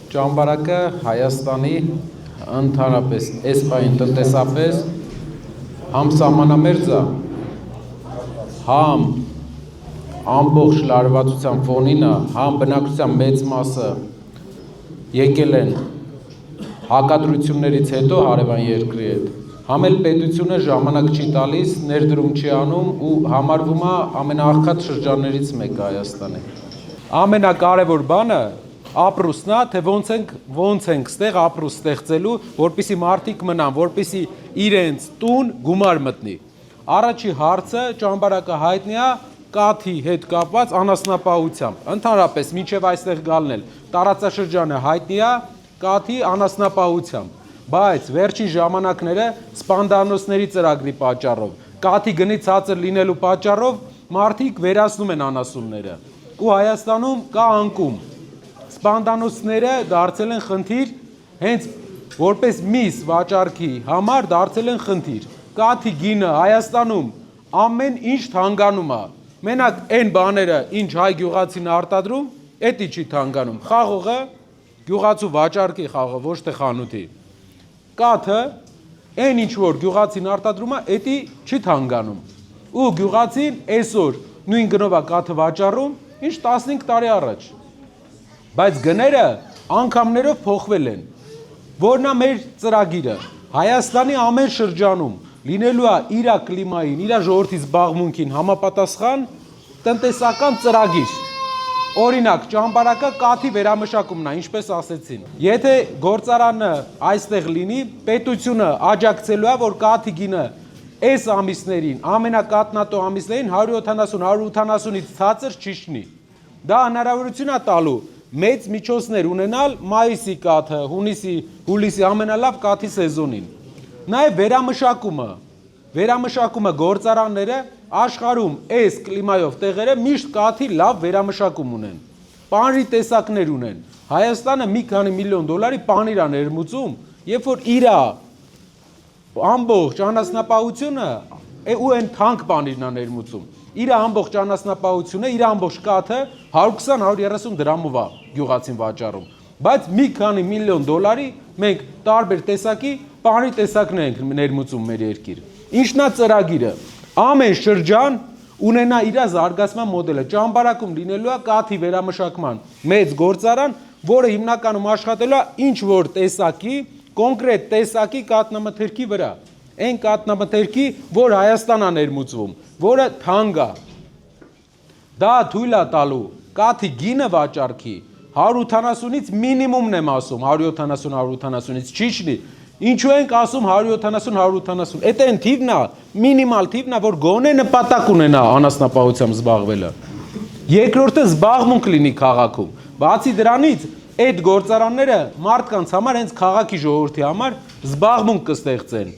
Ճամբարակը Հայաստանի ընդհանրապես էսպային տնտեսապես համ սահմանամերձ է, համ ամբողջ լարվածության ֆոնին է, համ բնակչության մեծ մասը եկել են հակադրություններից հետո հարևան երկրի հետ, համ էլ պետությունը ժամանակ չի տալիս, ներդրում չի անում ու համարվում է ամենաաղքատ շրջաններից մեկը Հայաստանի։ Ամենակարևոր բանը ապրուստն է, թե ոնց ենք ստեղ ապրուստ ստեղծելու, որպեսզի մարդիկ մնան, որպեսզի իրենց տուն գումար մտնի։ Առաջի հարցը ճամբարակը հայտնի է կաթի հետ կապված անասնապահությամբ։ Ընդհանրապես մինչև այստեղ գալն էլ տարածաշրջանը հայտնի է կաթի անասնապահությամբ, բայց վերջին ժամանակները սպանդանոցների ծրագրի պատճառով, կաթի գնի ցածր լինելու պատճառով մարդիկ վերացնում են անասունները։ Ու Հայաստանում կա անկում։ Սպանդանոցները դարձել են խնդիր, հենց որպես միս վաճառքի համար դարձել են խնդիր։ Կաթի գինը Հայաստանում ամեն ինչ թանկանում է։ Մենակ այն բաները, ինչ հայ գյուղացին արտադրում, էդի չի թանկանում։ Խաղողը գյուղացու վաճառքի խաղը, ոչ թե խանութի։ Կաթը այն ինչ որ գյուղացին արտադրում է, էդի չի թանկանում։ Ու գյուղացին այսօր նույն գնով է կաթը վաճառում, ինչ 15 տարի առաջ։ Բայց գները անգամներով փոխվել են։ Որն է մեր ծրագիրը։ Հայաստանի ամեն շրջանում լինելու է իր կլիմային, իր ժողովրդի զբաղմունքին համապատասխան տնտեսական ծրագիր։ Օրինակ, ճամբարակը կաթի վերամշակումն է, ինչպես ասեցին։ Եթե գործարանը այստեղ լինի, պետությունը աջակցելու է, որ կաթի գինը այս ամիսներին, ամենակաթնատու ամիսներին 170-180-ից ցածր չիջնի։ Դա հնարավորություն է տալու մեծ միջոցներ ունենալ մայիսի կաթը, հուլիսի ամենալավ կաթի սեզոնին։ Նաև վերամշակումը գործարանները աշխարհում այս կլիմայով տեղերը միշտ կաթի լավ վերամշակում ունեն։ Պանիրի տեսակներ ունեն։ Հայաստանը մի քանի միլիոն դոլարի պանիր է ներմուծում, երբ որ իր ամբողջ անասնապահությունը ու այն թանկ պանիրն է ներմուծում։ Իր ամբողջ անասնապահությունը, իր ամբողջ կաթը 120-130 դրամով է գյուղացին վաճառում։ Բայց մի քանի միլիոն դոլարի մենք տարբեր տեսակի պանիրի տեսակներ ենք ներմուծում մեր երկիր։ Ինչն է ծրագիրը։ Ամեն շրջան ունենա իր զարգացման մոդելը։ Ճամբարակում լինելու է կաթի վերամշակման մեծ գործարան, որը հիմնականում աշխատելու է ինչ որ տեսակի, կոնկրետ տեսակի կաթնամթերքի վրա։ Այն կաթնամթերքի, որ Հայաստան է ներմուծվում, որը թանկ է։ Դա թույլ է տալու կաթի գինը վաճառքի 180-ից մինիմումն եմ ասում, 170-180-ից չիջնի։ Ինչու ենք ասում 170-180, էդ այն թիվն է, մինիմալ թիվն է, որ գոնե նպատակ ունենա անասնապահությամբ զբաղվելը։ Երկրորդը զբաղմունք լինի քաղաքում։ Բացի դրանից, այդ գործարանները մարդկանց համար, հենց քաղաքի ժողովրդի համար զբաղմունք կստեղծեն։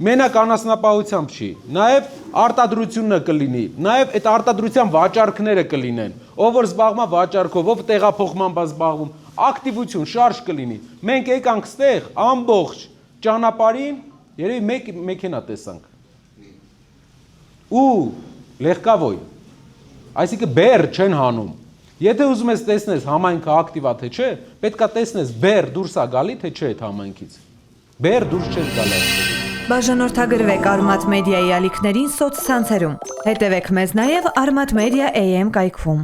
Մենակ անասնապահությամբ չի, նաև արտադրությունը կլինի, նաև այդ արտադրության վաճառքները կլինեն, ով որ զբաղվում է վաճառքով, ով տեղափոխմամբ է զբաղվում, ակտիվություն, շարժ կլինի։ Մենք եկանք ստեղ ամբողջ ճանապարհին, երևի մեկ մեքենա տեսանք։ Ու լեղկավոյ, այսինքն բեռ չեն հանում։ Եթե ուզում ես տեսնես համայնքը ակտիվ է թե չէ, պետք է տեսնես բեռ դուրս է գալի թե չէ այդ համայնքից։ Բեռ դուրս չես գալի այստեղից։ Բաժանորդագրվեք Արմաթ մեդիայի ալիքներին սոցցանցերում։ Հետևեք մեզ նաև Արմաթ մեդիա AM կայքում։